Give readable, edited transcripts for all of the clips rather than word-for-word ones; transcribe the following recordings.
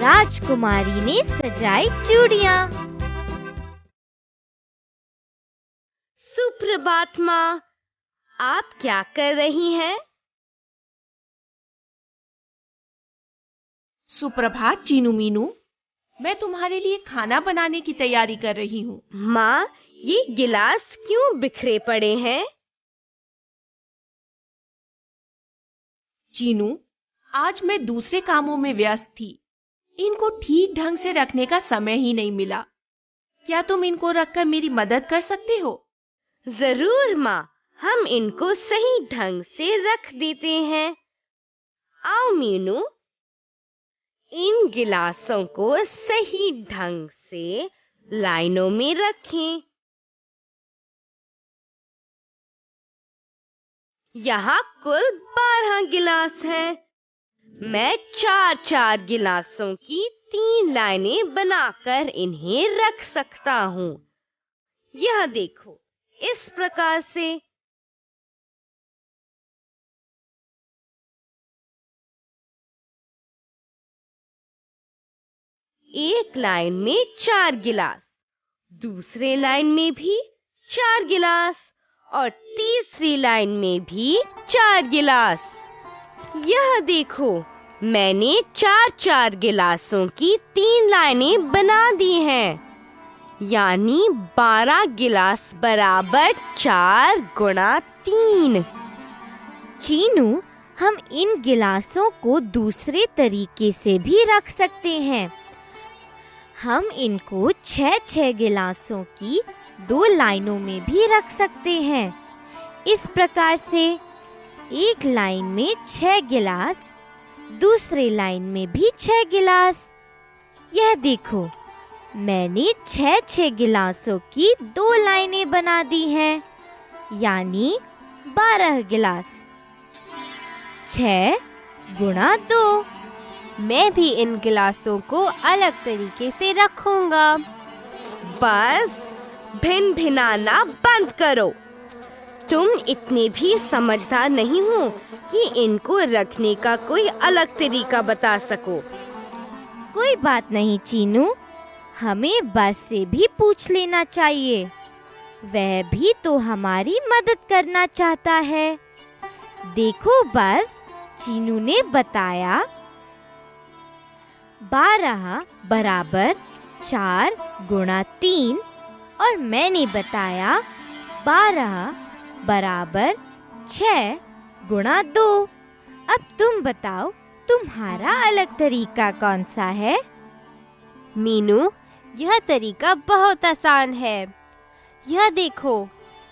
राजकुमारी ने सजाई चूड़ियां। सुप्रभात माँ, आप क्या कर रही हैं? सुप्रभात चीनू मीनू, मैं तुम्हारे लिए खाना बनाने की तैयारी कर रही हूँ। माँ, ये गिलास क्यों बिखरे पड़े हैं? चीनू, आज मैं दूसरे कामों में व्यस्त थी। इनको ठीक ढंग से रखने का समय ही नहीं मिला। क्या तुम इनको रखकर मेरी मदद कर सकते हो? जरूर माँ, हम इनको सही ढंग से रख देते हैं। आओ मीनू, इन गिलासों को सही ढंग से लाइनों में रखें। यहाँ कुल 12 गिलास हैं। मैं 4-4 गिलासों की 3 लाइनें बनाकर इन्हें रख सकता हूँ। यह देखो, इस प्रकार से। एक लाइन में 4 गिलास, दूसरे लाइन में भी 4 गिलास और तीसरी लाइन में भी 4 गिलास। यह देखो, मैंने 4-4 गिलासों की 3 लाइनें बना दी हैं। यानी 12 गिलास बराबर 4 गुणा 3। चीनू, हम इन गिलासों को दूसरे तरीके से भी रख सकते हैं। हम इनको 6-6 गिलासों की 2 लाइनों में भी रख सकते हैं। इस प्रकार से एक लाइन में 6 गिलास, दूसरे लाइन में भी 6 गिलास। यह देखो, मैंने 6-6 गिलासों की 2 लाइनें बना दी हैं, यानी 12 गिलास। 6 गुणा 2। मैं भी इन गिलासों को अलग तरीके से रखूंगा। बस भिन भिनाना बंद करो। तुम इतने भी समझदार नहीं हो कि इनको रखने का कोई अलग तरीका बता सको। कोई बात नहीं चीनू, हमें बस से भी पूछ लेना चाहिए। वह भी तो हमारी मदद करना चाहता है। देखो बस, चीनू ने बताया 12 बराबर 4 गुणा 3 और मैंने बताया 12 बराबर 6 गुणा 2। अब तुम बताओ, तुम्हारा अलग तरीका कौन सा है? मीनू, यह तरीका बहुत आसान है। यह देखो,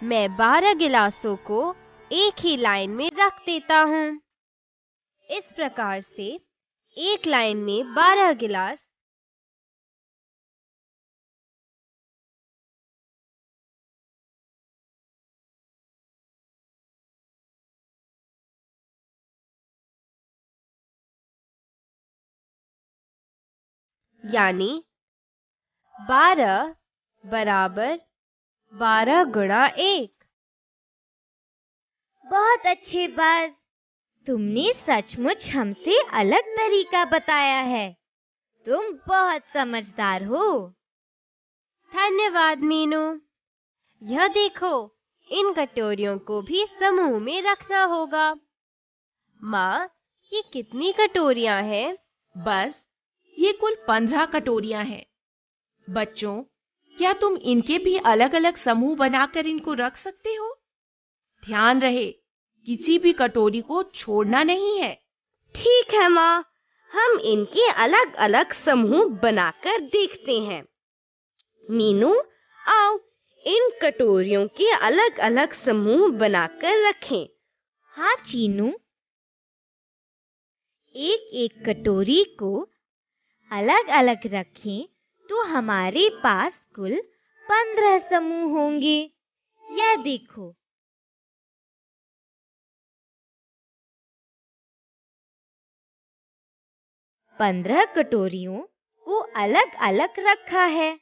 मैं 12 गिलासों को एक ही लाइन में रख देता हूँ। इस प्रकार से एक लाइन में 12 गिलास, यानी 12 बराबर 12 गुणा 1। बहुत अच्छे बात, तुमने सचमुच हमसे अलग तरीका बताया है। तुम बहुत समझदार हो। धन्यवाद मीनू। यह देखो, इन कटोरियों को भी समूह में रखना होगा। माँ, ये कितनी कटोरियां हैं? बस ये कुल 15 कटोरियां हैं। बच्चों, क्या तुम इनके भी अलग अलग समूह बनाकर इनको रख सकते हो? ध्यान रहे, किसी भी कटोरी को छोड़ना नहीं है। ठीक है माँ, हम इनके अलग अलग समूह बनाकर देखते हैं। मीनू, आओ इन कटोरियों के अलग अलग समूह बनाकर रखें। हाँ चीनू, एक एक कटोरी को अलग अलग रखें तो हमारे पास कुल 15 समूह होंगे। यह देखो, पंद्रह कटोरियों को अलग अलग रखा है।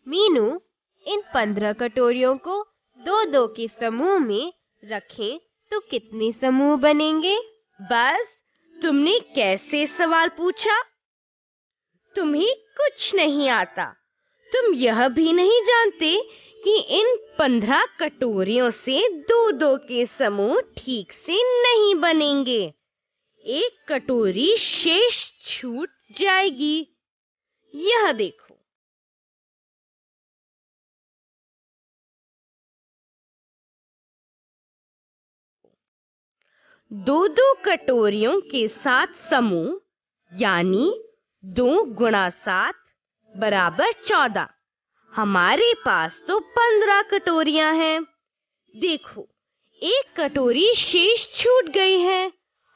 मीनू, इन 15 कटोरियों को 2-2 के समूह में रखें तो कितने समूह बनेंगे? बस, तुमने कैसे सवाल पूछा? तुम्हें कुछ नहीं आता। तुम यह भी नहीं जानते कि इन 15 कटोरियों से 2-2 के समूह ठीक से नहीं बनेंगे। एक कटोरी शेष छूट जाएगी। यह देखो। 2-2 कटोरियों के 7 समूह यानी 2 गुणा 7 बराबर 14। हमारे पास तो 15 कटोरियां हैं। देखो, एक कटोरी शेष छूट गई है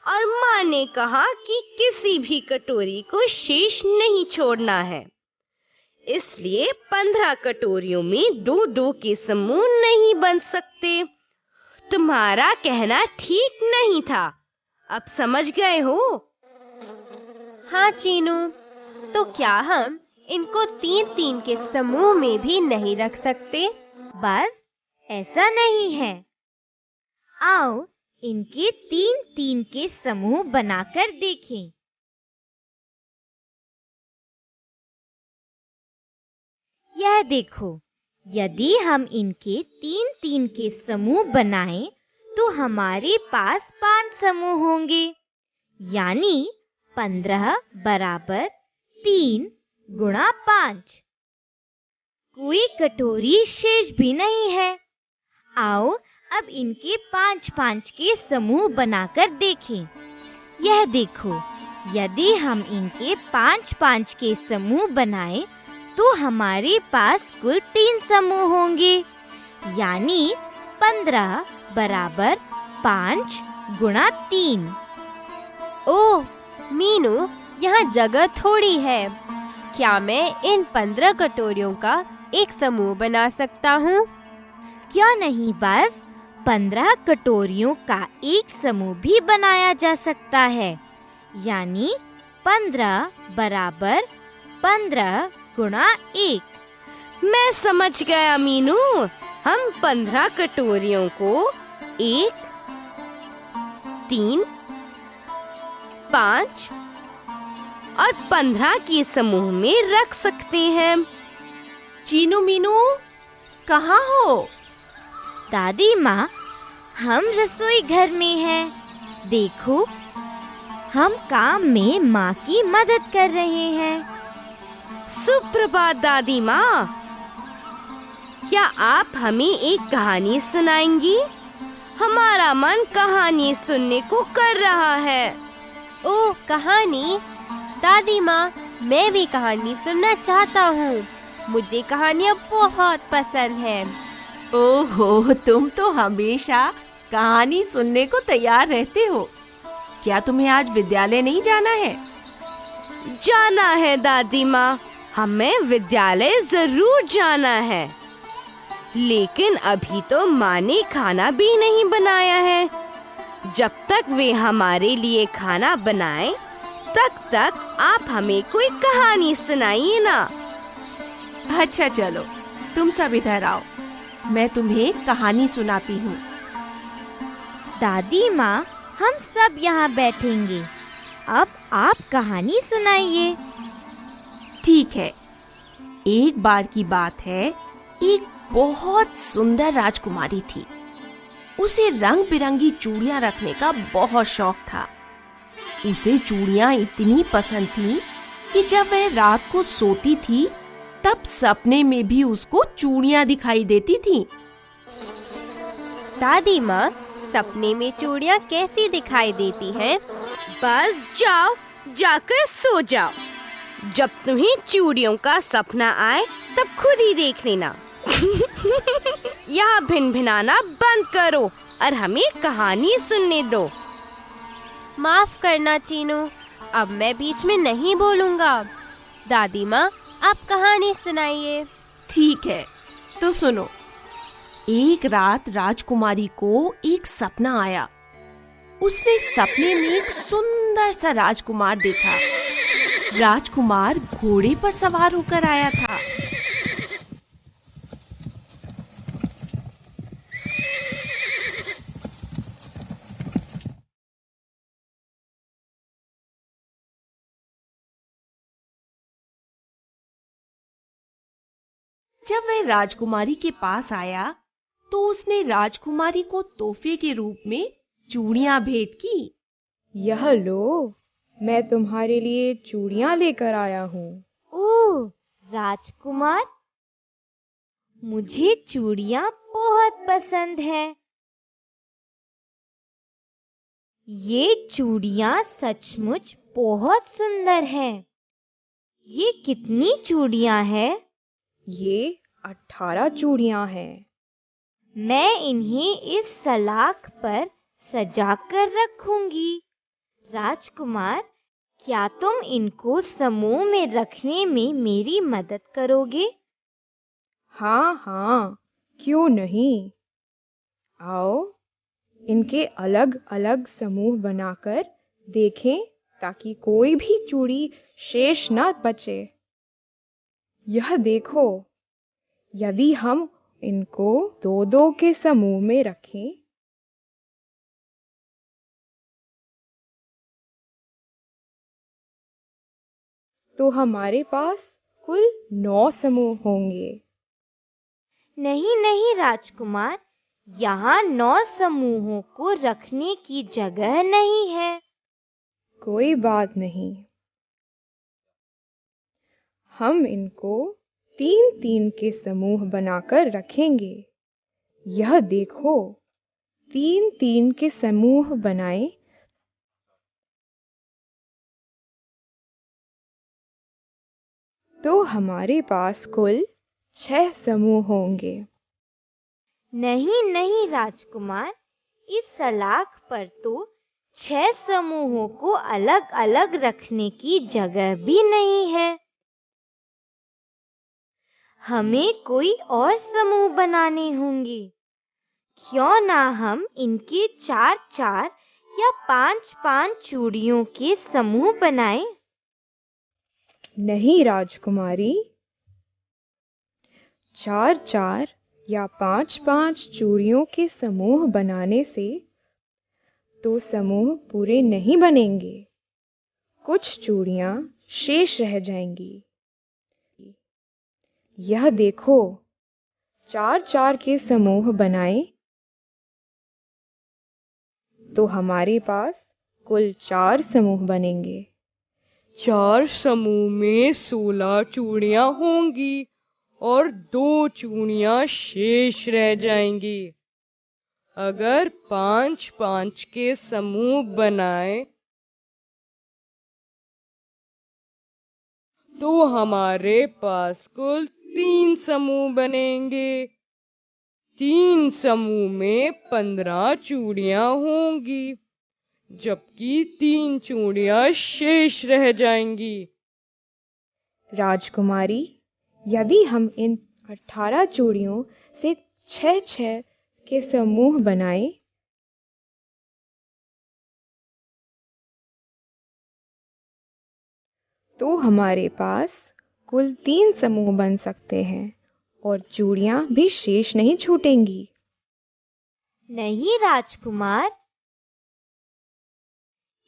और माँ ने कहा कि किसी भी कटोरी को शेष नहीं छोड़ना है। इसलिए 15 कटोरियों में 2-2 के समूह नहीं बन सकते। तुम्हारा कहना ठीक नहीं था। अब समझ गए हो? हाँ चीनू, तो क्या हम इनको 3-3 के समूह में भी नहीं रख सकते? बस ऐसा नहीं है। आओ इनके 3-3 के समूह बनाकर देखें। यह देखो, यदि हम इनके 3-3 के समूह बनाएं तो हमारे पास 5 समूह होंगे, यानी 15 बराबर 3 गुणा 5। कोई कटोरी शेष भी नहीं है। आओ अब इनके 5-5 के समूह बनाकर देखें। यह देखो, यदि हम इनके 5-5 के समूह बनाएं तो हमारे पास कुल 3 समूह होंगे, यानी 15 बराबर 5 गुणा 3। ओह मीनू, यहाँ जगह थोड़ी है। क्या मैं इन 15 कटोरियों का एक समूह बना सकता हूँ? क्यों नहीं, बस 15 कटोरियों का एक समूह भी बनाया जा सकता है, यानी 15 बराबर 15 गुणा 1। मैं समझ गया मीनू। हम 15 कटोरियों को 1, 3, 5 और 15 के समूह में रख सकते हैं। चीनू मीनू, कहाँ हो? दादी माँ, हम रसोई घर में हैं। देखो, हम काम में माँ की मदद कर रहे हैं। सुप्रभात दादी माँ। क्या आप हमें एक कहानी सुनाएंगी? हमारा मन कहानी सुनने को कर रहा है। ओह कहानी? दादी माँ, मैं भी कहानी सुनना चाहता हूँ। मुझे कहानियाँ बहुत पसंद हैं। ओहो, तुम तो हमेशा कहानी सुनने को तैयार रहते हो। क्या तुम्हें आज विद्यालय नहीं जाना है? जाना है दादी माँ, हमें विद्यालय जरूर जाना है। लेकिन अभी तो माँ ने खाना भी नहीं बनाया है। जब तक वे हमारे लिए खाना बनाएं, तब तक आप हमें कोई कहानी सुनाइए ना। अच्छा चलो, तुम सब इधर आओ, मैं तुम्हें कहानी सुनाती हूँ। दादी माँ, हम सब यहाँ बैठेंगे। अब आप कहानी सुनाइए। ठीक है। एक बार की बात है, एक बहुत सुंदर राजकुमारी थी। उसे रंग बिरंगी चूड़ियां रखने का बहुत शौक था। उसे चूड़ियां इतनी पसंद थी कि जब वह रात को सोती थी तब सपने में भी उसको चूड़ियां दिखाई देती थीं। दादी माँ, सपने में चूड़ियाँ कैसी दिखाई देती हैं? बस जाओ, जाकर सो जाओ। जब तुम्हें चूड़ियों का सपना आए तब खुद ही देख लेना। यहाँ भिनभिनाना बंद करो और हमें कहानी सुनने दो। माफ करना चीनू, अब मैं बीच में नहीं बोलूँगा। दादी माँ, आप कहानी सुनाइए। ठीक है, तो सुनो। एक रात राजकुमारी को एक सपना आया। उसने सपने में एक सुंदर सा राजकुमार देखा। राजकुमार घोड़े पर सवार होकर आया था। जब वह राजकुमारी के पास आया तो उसने राजकुमारी को तोहफे के रूप में चूड़ियां भेंट की। यह लो, मैं तुम्हारे लिए चूड़ियां लेकर आया हूँ। ओह राजकुमार, मुझे चूड़ियां बहुत पसंद है। ये चूड़ियां सचमुच बहुत सुंदर हैं। ये कितनी चूड़ियां हैं? ये 18 चूड़ियां हैं। मैं इन्हें इस सलाख पर सजाकर रखूंगी। राजकुमार, क्या तुम इनको समूह में रखने में मेरी मदद करोगे? हाँ हाँ, क्यों नहीं। आओ, इनके अलग अलग समूह बनाकर देखें ताकि कोई भी चूड़ी शेष न बचे। यह देखो, यदि हम इनको दो दो के समूह में रखें तो हमारे पास कुल 9 समूह होंगे। नहीं नहीं राजकुमार, यहाँ 9 समूहों को रखने की जगह नहीं है। कोई बात नहीं, हम इनको 3-3 के समूह बनाकर रखेंगे। यह देखो, 3-3 के समूह बनाए तो हमारे पास कुल 6 समूह होंगे। नहीं नहीं राजकुमार, इस सलाख पर तो 6 समूहों को अलग अलग रखने की जगह भी नहीं है। हमें कोई और समूह बनाने होंगे। क्यों ना हम इनके 4-4 या 5-5 चूड़ियों के समूह बनाएं? नहीं राजकुमारी, 4-4 या 5-5 चूड़ियों के समूह बनाने से तो समूह पूरे नहीं बनेंगे। कुछ चूड़ियां शेष रह जाएंगी। यह देखो, 4-4 के समूह बनाए तो हमारे पास कुल 4 समूह बनेंगे। 4 समूह में 16 चूड़ियां होंगी और 2 चूड़ियां शेष रह जाएंगी। अगर 5-5 के समूह बनाए तो हमारे पास कुल 3 समूह बनेंगे। 3 समूह में 15 चूड़ियां होंगी, जबकि 3 चूड़ियां शेष रह जाएंगी। राजकुमारी, यदि हम इन 18 चूड़ियों से 6-6 के समूह बनाएं तो हमारे पास कुल 3 समूह बन सकते हैं और चूड़ियां भी शेष नहीं छूटेंगी। नहीं राजकुमार,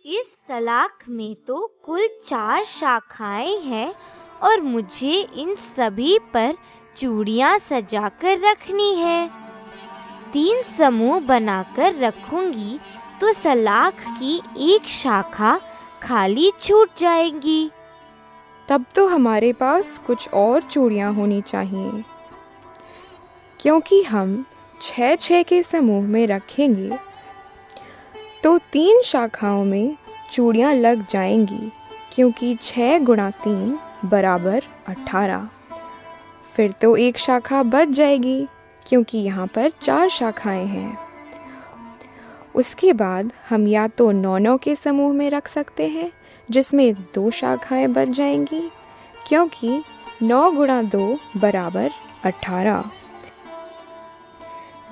इस सलाख में तो कुल 4 शाखाएं हैं और मुझे इन सभी पर चूड़ियां सजाकर रखनी है। 3 समूह बनाकर रखूंगी तो सलाख की एक शाखा खाली छूट जाएगी। तब तो हमारे पास कुछ और चूड़ियां होनी चाहिए। क्योंकि हम 6-6 के समूह में रखेंगे तो 3 शाखाओं में चूड़ियां लग जाएंगी, क्योंकि 6 गुणा 3 बराबर 18। फिर तो एक शाखा बच जाएगी, क्योंकि यहाँ पर 4 शाखाएं हैं। उसके बाद हम या तो 9-9 के समूह में रख सकते हैं, जिसमें 2 शाखाएं बच जाएंगी, क्योंकि 9 गुणा 2 बराबर 18।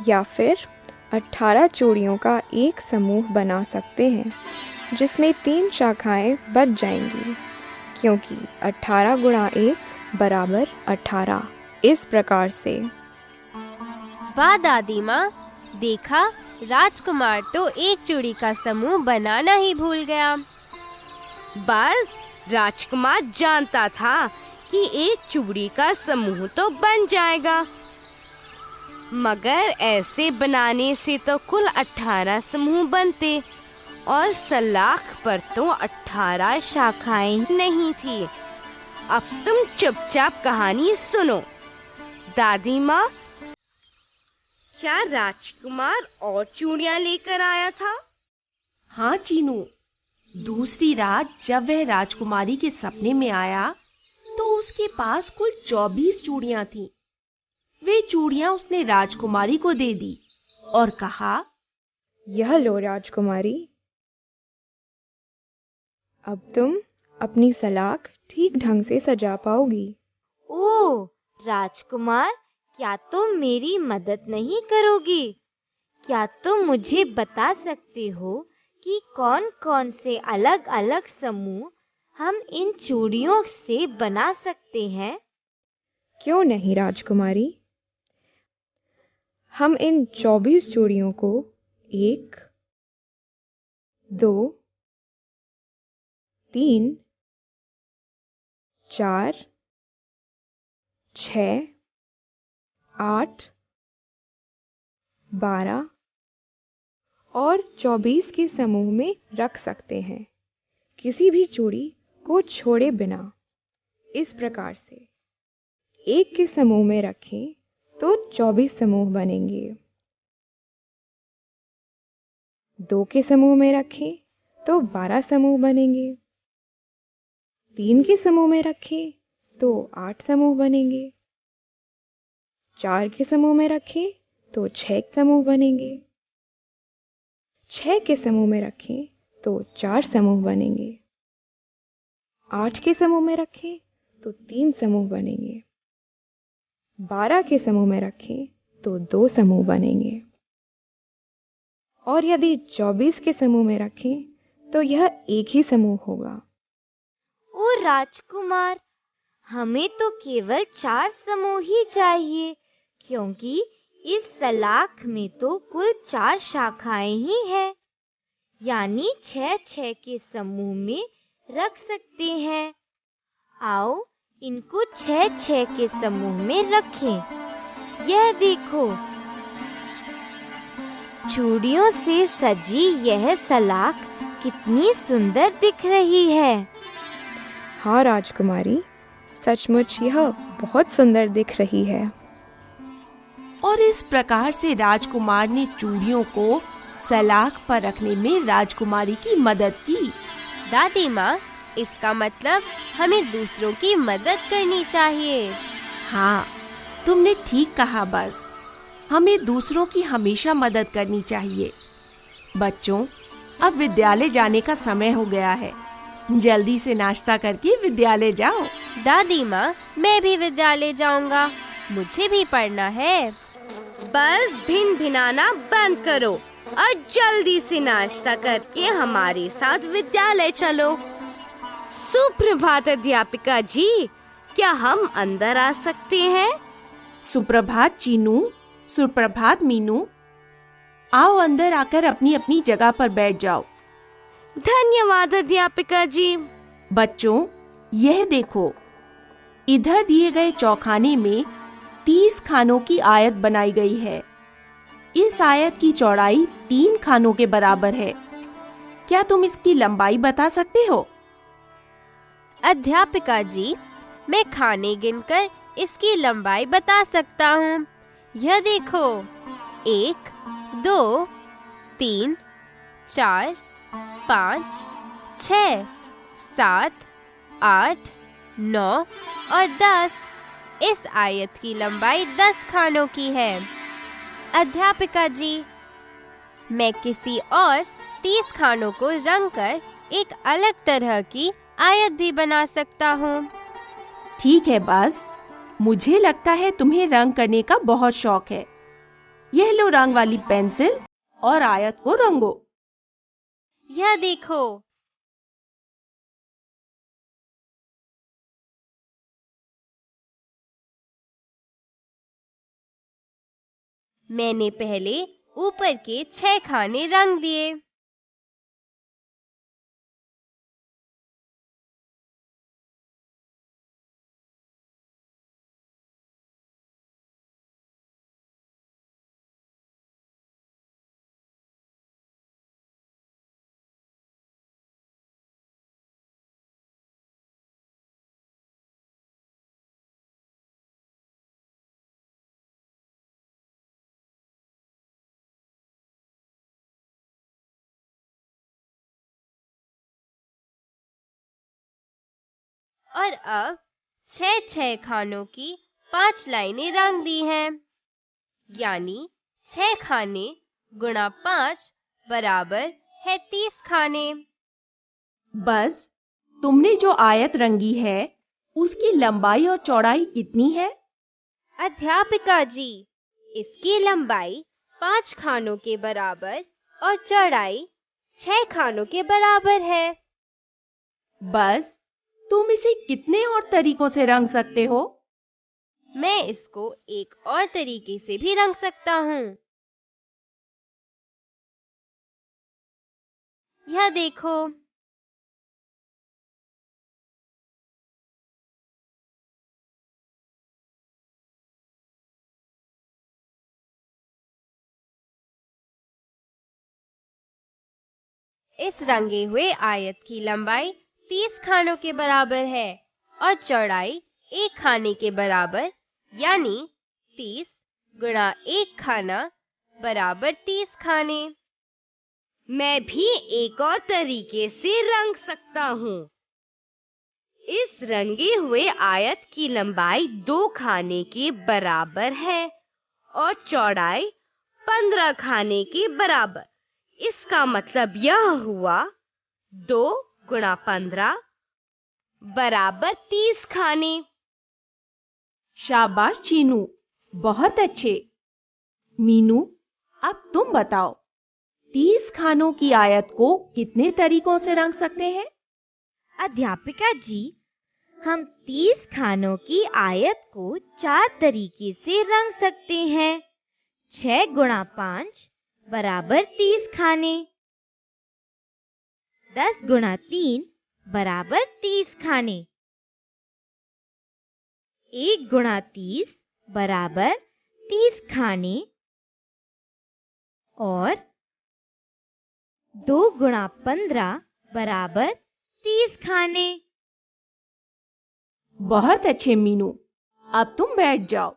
या फिर 18 चूड़ियों का एक समूह बना सकते हैं, जिसमें 3 शाखाएं बच जाएंगी, क्योंकि 18 गुणा 1 बराबर 18। इस प्रकार से। वाह दादी माँ, देखा, राजकुमार तो एक चूड़ी का समूह बनाना ही भूल गया। बस राजकुमार जानता था कि एक चूड़ी का समूह तो बन जाएगा। मगर ऐसे बनाने से तो कुल 18 समूह बनते और सलाख पर तो 18 शाखाएं नहीं थी। अब तुम चुपचाप कहानी सुनो। दादी माँ, क्या राजकुमार और चूड़ियां लेकर आया था? हाँ चीनू, दूसरी रात जब वह राजकुमारी के सपने में आया तो उसके पास कुल 24 चूड़ियां थीं। वे चूड़ियां उसने राजकुमारी को दे दी और कहा, यह लो राजकुमारी, अब तुम अपनी सलाख ठीक ढंग से सजा पाओगी। ओह राजकुमार, क्या तुम मेरी मदद नहीं करोगी? क्या तुम मुझे बता सकते हो कि कौन-कौन से अलग-अलग समूह हम इन चूड़ियों से बना सकते हैं? क्यों नहीं राजकुमारी, हम इन 24 चूड़ियों को 1, 2, 3, 4, 6, 8, 12 और 24 के समूह में रख सकते हैं, किसी भी चूड़ी को छोड़े बिना। इस प्रकार से 1 के समूह में रखें तो 24 समूह बनेंगे, 2 के समूह में रखें तो 12 समूह बनेंगे, 3 के समूह में रखें तो 8 समूह बनेंगे, 4 के समूह में रखें तो 6 समूह बनेंगे, 6 के समूह में रखें तो 4 समूह बनेंगे, 8 के समूह में रखें तो 3 समूह बनेंगे, 12 के समूह में रखें तो 2 समूह बनेंगे और यदि 24 के समूह में रखें तो यह एक ही समूह होगा। ओ राजकुमार, हमें तो केवल 4 समूह ही चाहिए, क्योंकि इस सलाख में तो कुल 4 शाखाएं ही हैं। यानी 6-6 के समूह में रख सकते हैं। आओ इनको 6-6 के समूह में रखें। यह देखो, चूड़ियों से सजी यह सलाख कितनी सुंदर दिख रही है। हाँ राजकुमारी, सचमुच यह बहुत सुंदर दिख रही है। और इस प्रकार से राजकुमार ने चूड़ियों को सलाख पर रखने में राजकुमारी की मदद की। दादी माँ, इसका मतलब हमें दूसरों की मदद करनी चाहिए। हाँ, तुमने ठीक कहा। बस हमें दूसरों की हमेशा मदद करनी चाहिए। बच्चों, अब विद्यालय जाने का समय हो गया है। जल्दी से नाश्ता करके विद्यालय जाओ। दादी माँ, मैं भी विद्यालय जाऊंगा, मुझे भी पढ़ना है। बस भिन भिनाना बंद करो और जल्दी से नाश्ता करके हमारे साथ विद्यालय चलो। सुप्रभात अध्यापिका जी, क्या हम अंदर आ सकते हैं? सुप्रभात चीनू, सुप्रभात मीनू। आओ अंदर आकर अपनी अपनी जगह पर बैठ जाओ। धन्यवाद अध्यापिका जी। बच्चों, यह देखो, इधर दिए गए चौखाने में 30 खानों की आयत बनाई गई है। इस आयत की चौड़ाई 3 खानों के बराबर है। क्या तुम इसकी लंबाई बता सकते हो? अध्यापिका जी, मैं खाने गिनकर इसकी लंबाई बता सकता हूँ। यह देखो, 1, 2, 3, 4, 5, 6, 7, 8, 9 और 10। इस आयत की लंबाई 10 खानों की है। अध्यापिका जी, मैं किसी और 30 खानों को रंग कर एक अलग तरह की आयत भी बना सकता हूँ। ठीक है बाज, मुझे लगता है तुम्हें रंग करने का बहुत शौक है। यह लो रंग वाली पेंसिल और आयत को रंगो। यह देखो, मैंने पहले ऊपर के 6 खाने रंग दिए। और अब 6 खानों की 5 लाइनें रंग दी हैं, यानी 6 खाने गुणा 5 बराबर है 30 खाने। बस तुमने जो आयत रंगी है उसकी लंबाई और चौड़ाई कितनी है? अध्यापिका जी, इसकी लंबाई 5 खानों के बराबर और चौड़ाई 6 खानों के बराबर है। बस तुम इसे कितने और तरीकों से रंग सकते हो? मैं इसको एक और तरीके से भी रंग सकता हूँ। यह देखो, इस रंगे हुए आयत की लंबाई 30 खानों के बराबर है और चौड़ाई 1 खाने के बराबर, यानी 30 गुणा 1 खाना बराबर 30 खाने। मैं भी एक और तरीके से रंग सकता हूँ। इस रंगे हुए आयत की लंबाई 2 खाने के बराबर है और चौड़ाई 15 खाने के बराबर। इसका मतलब यह हुआ 2 गुणा 15 बराबर 30 खाने। शाबाश चीनू, बहुत अच्छे। मीनू, अब तुम बताओ, 30 खानों की आयत को कितने तरीकों से रंग सकते हैं? अध्यापिका जी, हम 30 खानों की आयत को 4 तरीके से रंग सकते हैं। 6 गुणा 5 बराबर 30 खाने, 10 गुणा 3 बराबर 30 खाने, 1 गुणा 30 बराबर 30 खाने और 2 गुणा 15 बराबर 30 खाने। बहुत अच्छे मीनू, अब तुम बैठ जाओ।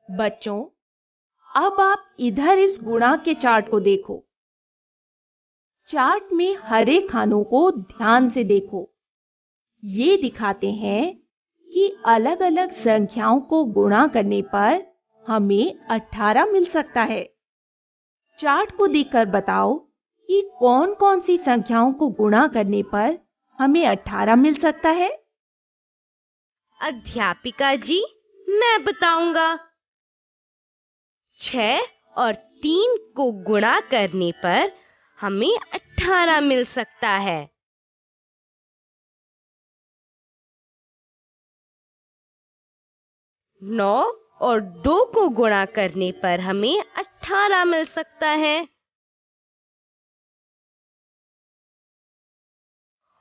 बच्चों, अब आप इधर इस गुणा के चार्ट को देखो। चार्ट में हरे खानों को ध्यान से देखो। ये दिखाते हैं कि अलग-अलग संख्याओं को गुणा करने पर हमें 18 मिल सकता है। चार्ट को देखकर बताओ कि कौन-कौन सी संख्याओं को गुणा करने पर हमें 18 मिल सकता है। अध्यापिका जी, मैं बताऊंगा। 6 और 3 को गुणा करने पर हमें 18 मिल सकता है। 9 और 2 को गुणा करने पर हमें 18 मिल सकता है।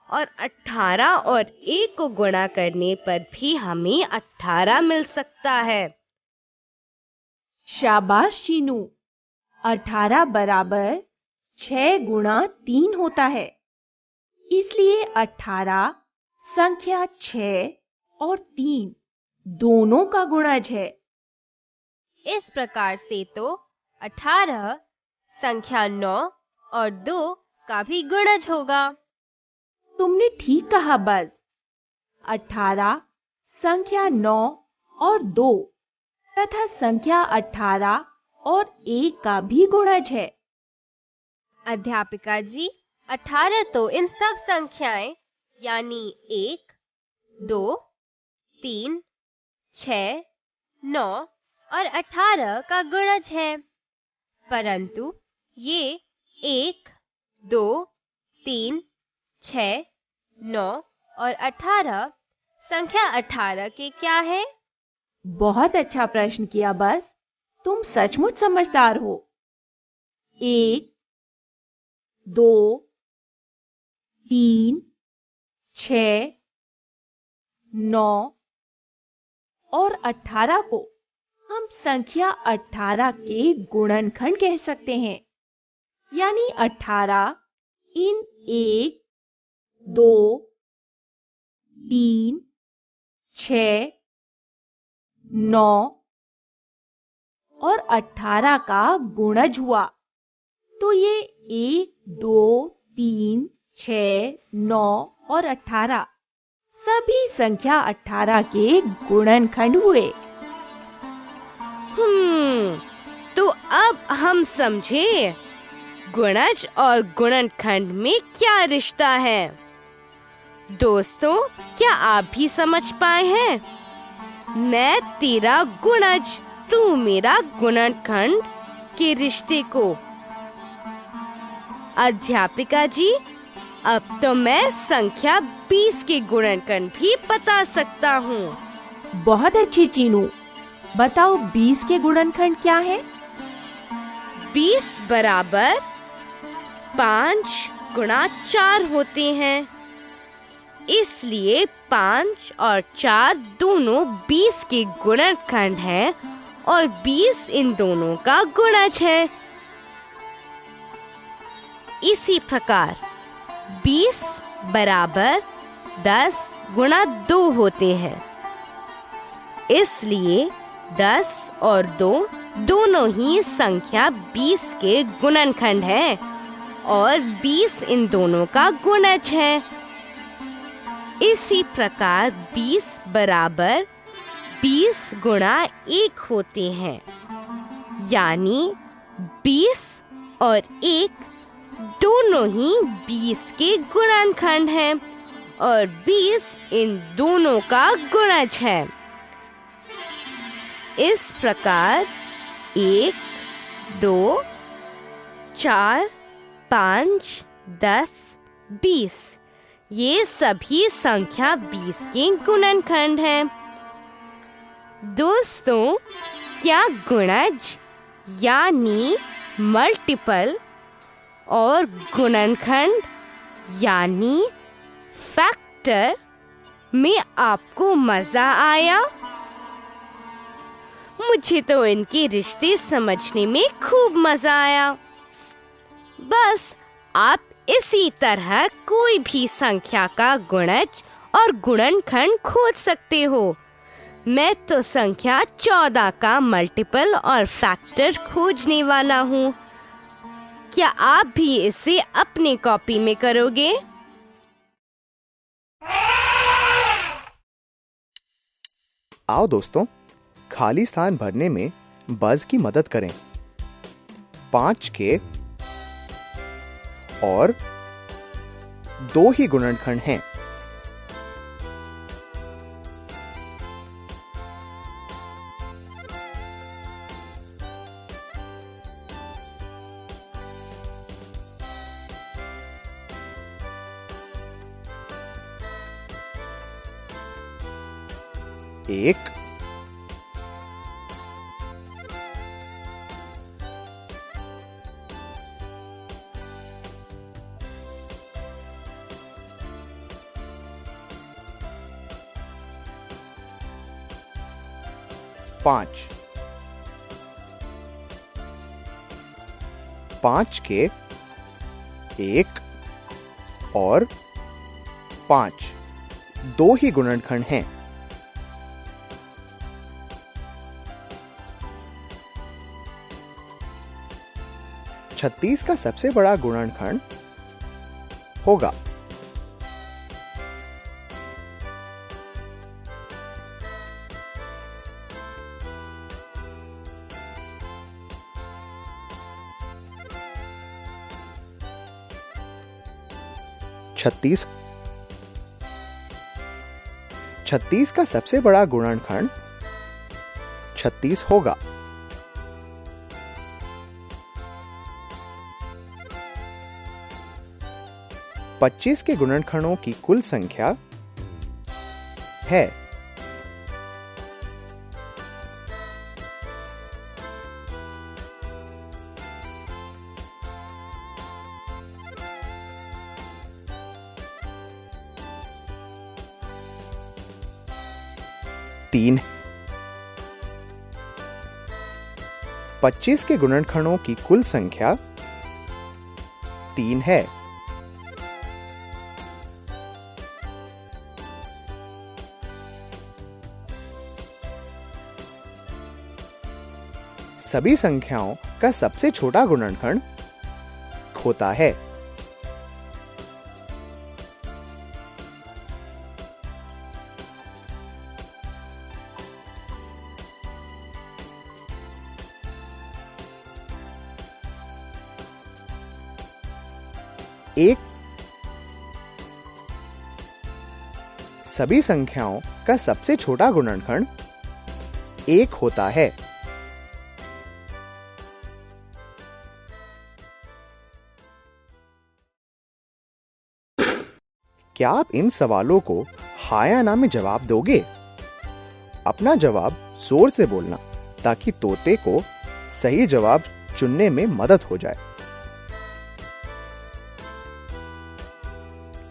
और 18 और 1 को गुणा करने पर भी हमें 18 मिल सकता है। शाबाश चीनू, 18 बराबर 6 गुणा 3 होता है। इसलिए 18 संख्या 6 और 3 दोनों का गुणज है। इस प्रकार से तो 18 संख्या 9 और 2 का भी गुणज होगा। तुमने ठीक कहा। बस 18 संख्या 9 और 2 तथा संख्या 18 और 1 का भी गुणज है। अध्यापिका जी, 18 तो इन सब संख्याएं यानी 1, 2, 3, 6, 9 और 18 का गुणज है, परंतु ये 1, 2, 3, 6, 9 और 18 संख्या 18 के क्या है? बहुत अच्छा प्रश्न किया। बस तुम सचमुच समझदार हो। 1, 2, 3, 6, 9 और 18 को हम संख्या 18 के गुणनखंड कह सकते हैं। यानी 18 इन 1, 2, 3, 6, 9 और 18 का गुणज हुआ। तो ये 1, 2, 3, 6, 9 और 18 सभी संख्या 18 के गुणनखंड हुए। तो अब हम समझे गुणज और गुणनखंड में क्या रिश्ता है। दोस्तों, क्या आप भी समझ पाए हैं? मैं तेरा गुणज, तू मेरा गुणनखंड के रिश्ते को। अध्यापिका जी, अब तो मैं संख्या 20 के गुणनखंड भी बता सकता हूँ। बहुत अच्छी चीनू, बताओ 20 के गुणनखंड क्या है? 20 बराबर 5 गुणा 4 होते हैं। इसलिए 5 और 4 दोनों 20 के गुणनखंड हैं और 20 इन दोनों का गुणज है। इसी प्रकार 20 बराबर 10 गुणा 2 होते हैं। इसलिए 10 और 2 दोनों ही संख्या 20 के गुणनखंड हैं और 20 इन दोनों का गुणज है। इसी प्रकार 20 बराबर 20 गुणा 1 होते हैं, यानी 20 और 1 दोनों ही 20 के गुणनखंड हैं और 20 इन दोनों का गुणज है। इस प्रकार 1, 2, 4, 5, 10, 20 ये सभी संख्या 20 के गुणनखंड हैं। दोस्तों, क्या गुणज यानी मल्टीपल और गुणनखंड यानी फैक्टर में आपको मजा आया? मुझे तो इनके रिश्ते समझने में खूब मजा आया। बस आप इसी तरह कोई भी संख्या का गुणज और गुणनखंड खोज सकते हो। मैं तो संख्या 14 का मल्टीपल और फैक्टर खोजने वाला हूँ। क्या आप भी इसे अपनी कॉपी में करोगे? आओ दोस्तों, खाली स्थान भरने में बज़ की मदद करें। 5 के और 2 ही गुणनखंड हैं। एक 5 5 के 1 और 5 2 ही गुणनखंड हैं। 36 का सबसे बड़ा गुणनखंड होगा। छत्तीस का सबसे बड़ा गुणनखंड 36 होगा। पच्चीस के गुणनखंडों की कुल संख्या है 3। 25 के गुणनखंडों की कुल संख्या 3 है। सभी संख्याओं का सबसे छोटा गुणनखंड होता है। एक सभी संख्याओं का सबसे छोटा गुणनखंड 1 होता है। क्या आप इन सवालों को हाँ या ना में जवाब दोगे? अपना जवाब जोर से बोलना ताकि तोते को सही जवाब चुनने में मदद हो जाए।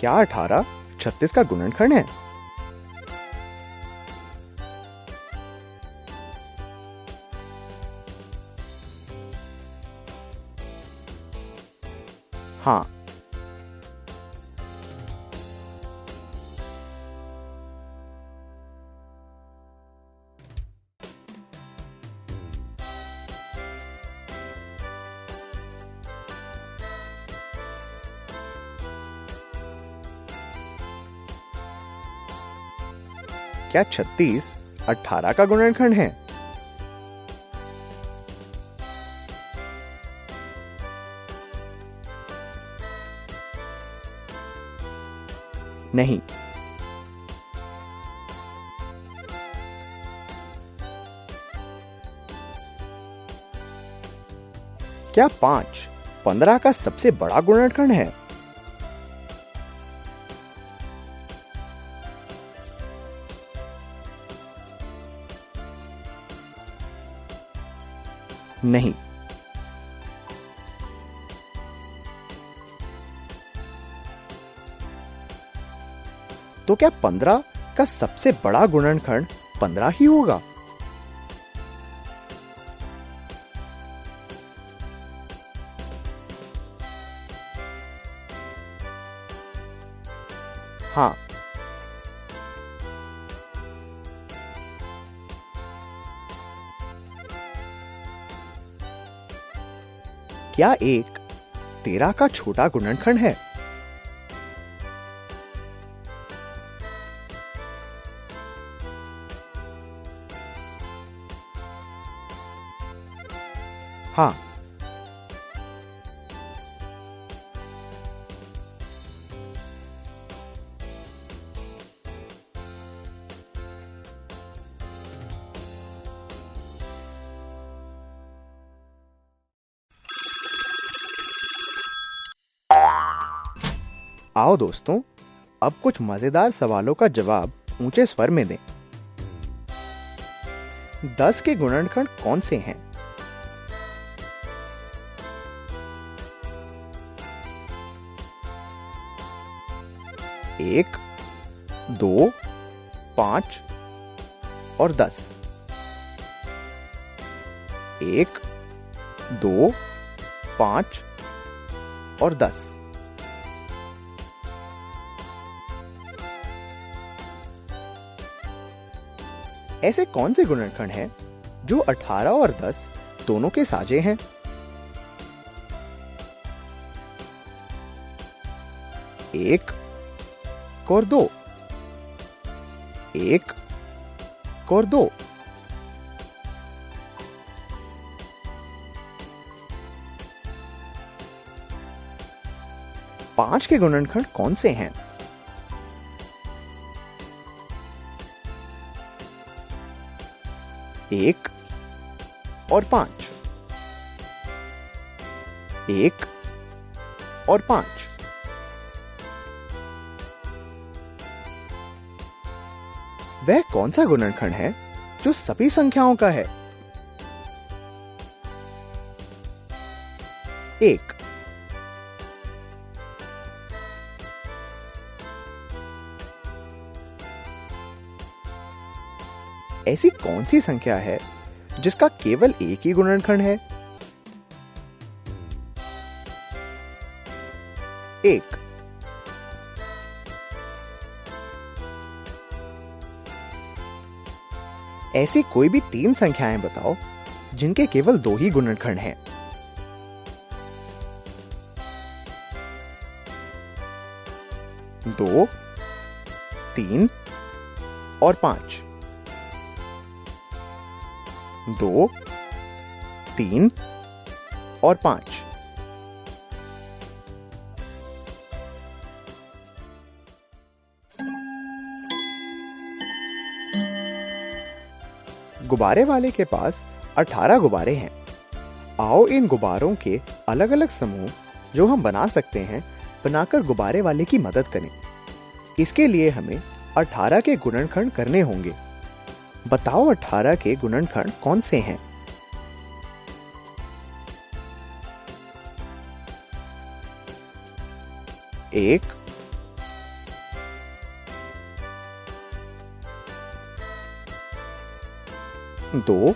क्या 18 36 का गुणनखंड है? हाँ। क्या 36 18 का गुणनखंड है? नहीं। क्या 5 15 का सबसे बड़ा गुणनखंड है? नहीं। तो क्या 15 का सबसे बड़ा गुणनखंड 15 ही होगा? हाँ। क्या 1 13 का छोटा गुणनखंड है? हाँ। आओ दोस्तों, अब कुछ मजेदार सवालों का जवाब ऊंचे स्वर में दें। 10 के गुणनखंड कौन से हैं? एक, 2, 5 और 10। 1, 2, 5 और 10। ऐसे कौन से गुणनखंड हैं जो 18 और 10 दोनों के साजे हैं? 1 और 2, 1 और 2। पांच के गुणनखंड कौन से हैं? 1 और 5, 1 और 5। वह कौन सा गुणनखंड है जो सभी संख्याओं का है? 1। ऐसी कौन सी संख्या है जिसका केवल एक ही गुणनखंड है? 1। ऐसी कोई भी 3 संख्याएं बताओ जिनके केवल 2 ही गुणनखंड हैं। 2, 3 और 5। 2, 3 और 5। गुब्बारे वाले के पास 18 गुब्बारे हैं। आओ इन गुब्बारों के अलग अलग समूह जो हम बना सकते हैं बनाकर गुब्बारे वाले की मदद करें। इसके लिए हमें 18 के गुणनखंड करने होंगे। बताओ 18 के गुणनखंड कौन से हैं? 1, 2,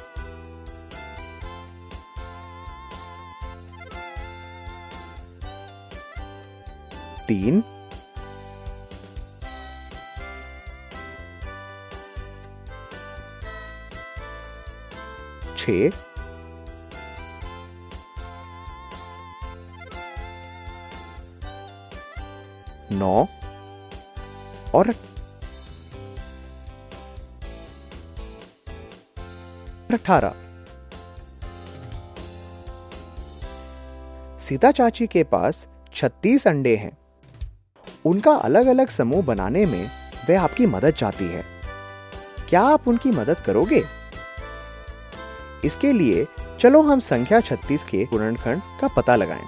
3, 6, 9 और 18। सीता चाची के पास 36 अंडे हैं। उनका अलग अलग समूह बनाने में वे आपकी मदद चाहती है। क्या आप उनकी मदद करोगे? इसके लिए चलो हम संख्या 36 के गुणनखंड का पता लगाएं।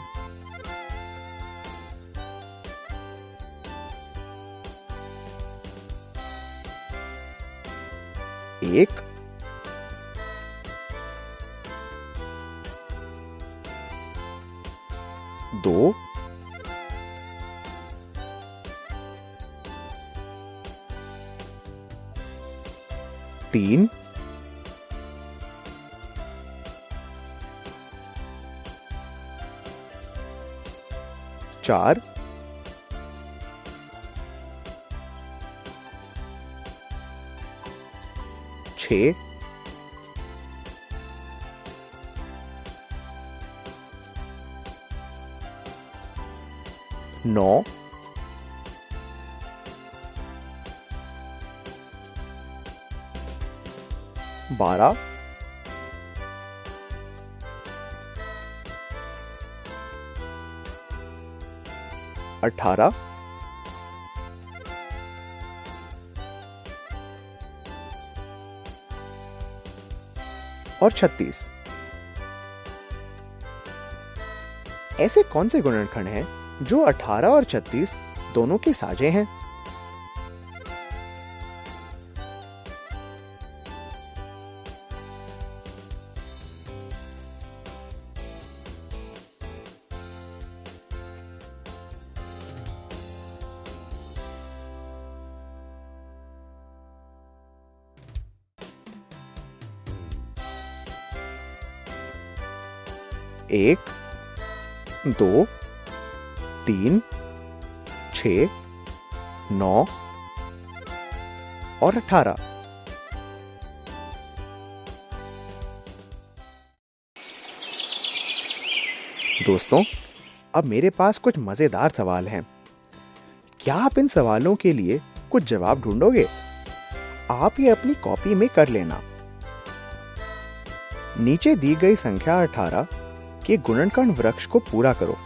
1, 2, 3, 4, 6, 9, 12, 18, और 36। ऐसे कौन से गुणनखंड हैं जो 18 और 36 दोनों के साजे हैं? एक, 2, 3, 6, 9 और 18। दोस्तों, अब मेरे पास कुछ मजेदार सवाल हैं। क्या आप इन सवालों के लिए कुछ जवाब ढूंढोगे? आप ये अपनी कॉपी में कर लेना। नीचे दी गई संख्या 18 के गुणनखंड वृक्ष को पूरा करो।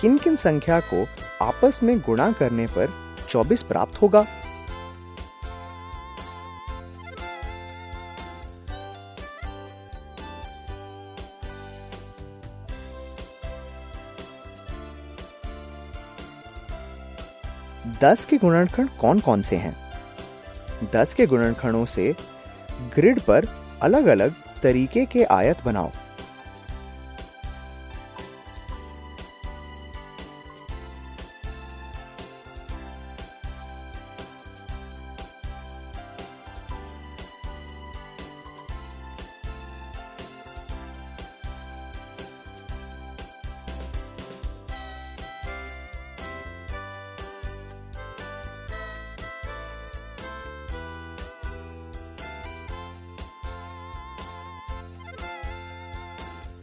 किन किन संख्या को आपस में गुणा करने पर 24 प्राप्त होगा? दस के गुणनखंड कौन कौन से हैं? 10 के गुणनखंडों से ग्रिड पर अलग अलग तरीके के आयत बनाओ।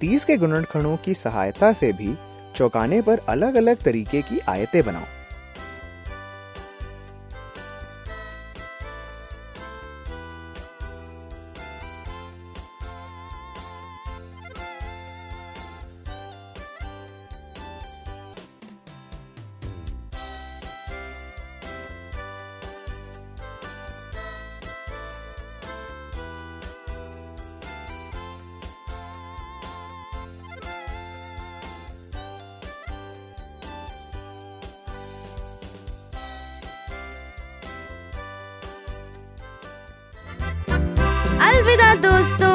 तीस के गुणनखंडों की सहायता से भी चौकाने पर अलग अलग तरीके की आयतें बनाओ। दोस्तों।